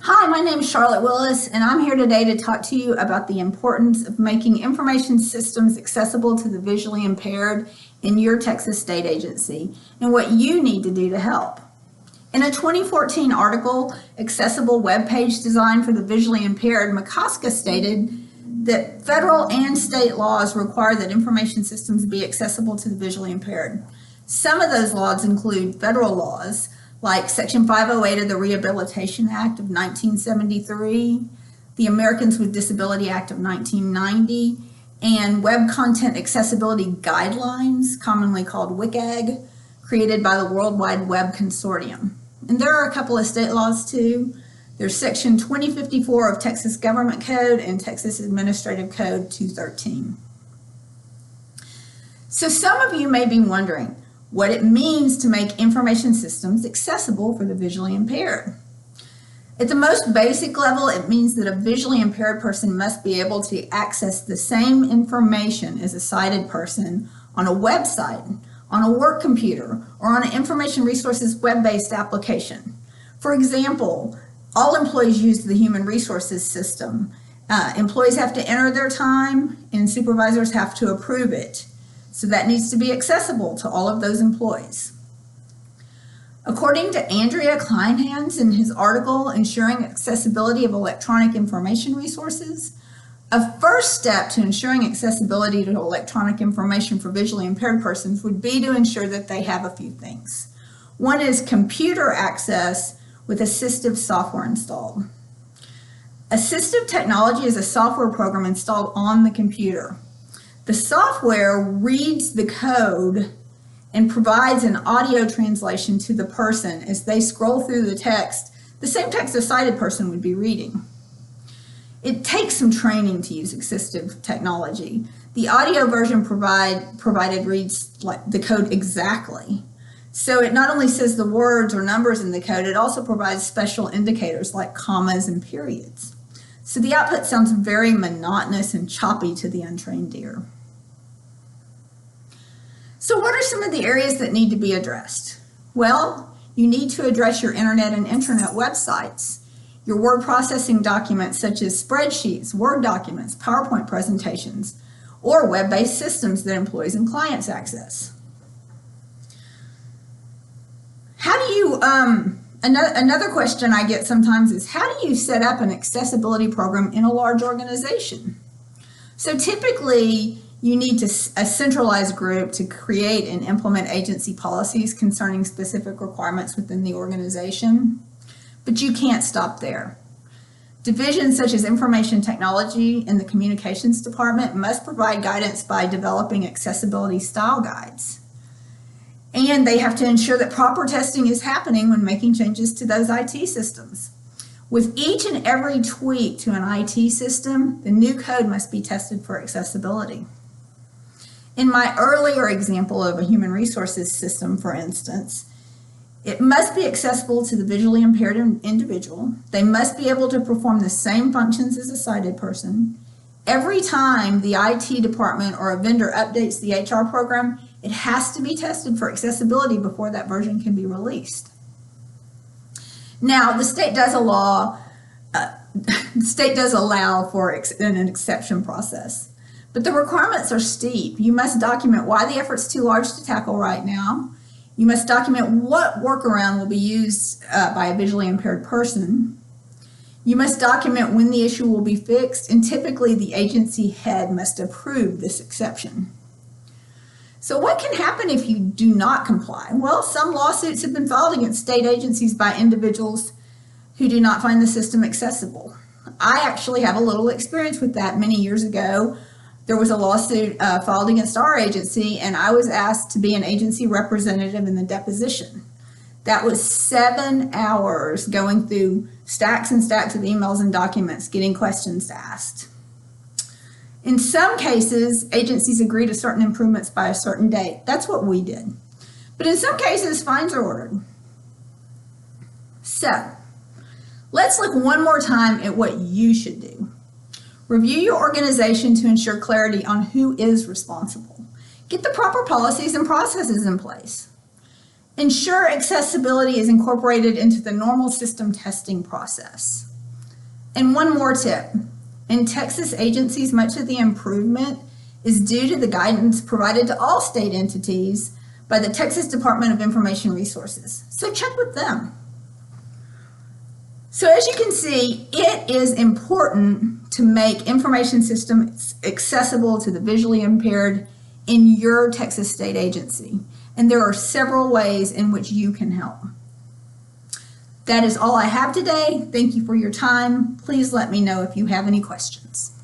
Hi, my name is Charlotte Willis, and I'm here today to talk to you about the importance of making information systems accessible to the visually impaired in your Texas state agency and what you need to do to help. In a 2014 article, Accessible Web Page Design for the Visually Impaired, McCosker stated that federal and state laws require that information systems be accessible to the visually impaired. Some of those laws include federal laws, like Section 508 of the Rehabilitation Act of 1973, the Americans with Disability Act of 1990, and Web Content Accessibility Guidelines, commonly called WCAG, created by the World Wide Web Consortium. And there are a couple of state laws too. There's Section 2054 of Texas Government Code and Texas Administrative Code 213. So some of you may be wondering what it means to make information systems accessible for the visually impaired. At the most basic level, it means that a visually impaired person must be able to access the same information as a sighted person on a website, on a work computer, or on an information resources web-based application. For example, all employees use the human resources system. Employees have to enter their time and supervisors have to approve it. So that needs to be accessible to all of those employees. According to Andrea Kleinhans in his article, Ensuring Accessibility of Electronic Information Resources, a first step to ensuring accessibility to electronic information for visually impaired persons would be to ensure that they have a few things. One is computer access with assistive software installed. Assistive technology is a software program installed on the computer. The software reads the code and provides an audio translation to the person as they scroll through the text, the same text a sighted person would be reading. It takes some training to use assistive technology. The audio version provided reads the code exactly. So it not only says the words or numbers in the code, it also provides special indicators like commas and periods. So the output sounds very monotonous and choppy to the untrained ear. So what are some of the areas that need to be addressed? Well, you need to address your internet and intranet websites, your word processing documents such as spreadsheets, Word documents, PowerPoint presentations, or web-based systems that employees and clients access. How do you, another question I get sometimes is, how do you set up an accessibility program in a large organization? So typically, you need a centralized group to create and implement agency policies concerning specific requirements within the organization. But you can't stop there. Divisions such as information technology and the communications department must provide guidance by developing accessibility style guides. And they have to ensure that proper testing is happening when making changes to those IT systems. With each and every tweak to an IT system, the new code must be tested for accessibility. In my earlier example of a human resources system, for instance, it must be accessible to the visually impaired individual. They must be able to perform the same functions as a sighted person. Every time the IT department or a vendor updates the HR program, it has to be tested for accessibility before that version can be released. Now, the state does allow for an exception process. But the requirements are steep. You must document why the effort's too large to tackle right now. You must document what workaround will be used by a visually impaired person. You must document when the issue will be fixed, and typically the agency head must approve this exception. So what can happen if you do not comply? Well, some lawsuits have been filed against state agencies by individuals who do not find the system accessible. I actually have a little experience with that. Many years ago, there was a lawsuit filed against our agency, and I was asked to be an agency representative in the deposition. That was 7 hours going through stacks and stacks of emails and documents, getting questions asked. In some cases, agencies agree to certain improvements by a certain date. That's what we did. But in some cases, fines are ordered. So, let's look one more time at what you should do. Review your organization to ensure clarity on who is responsible. Get the proper policies and processes in place. Ensure accessibility is incorporated into the normal system testing process. And one more tip. In Texas agencies, much of the improvement is due to the guidance provided to all state entities by the Texas Department of Information Resources. So check with them. So as you can see, it is important to make information systems accessible to the visually impaired in your Texas state agency. And there are several ways in which you can help. That is all I have today. Thank you for your time. Please let me know if you have any questions.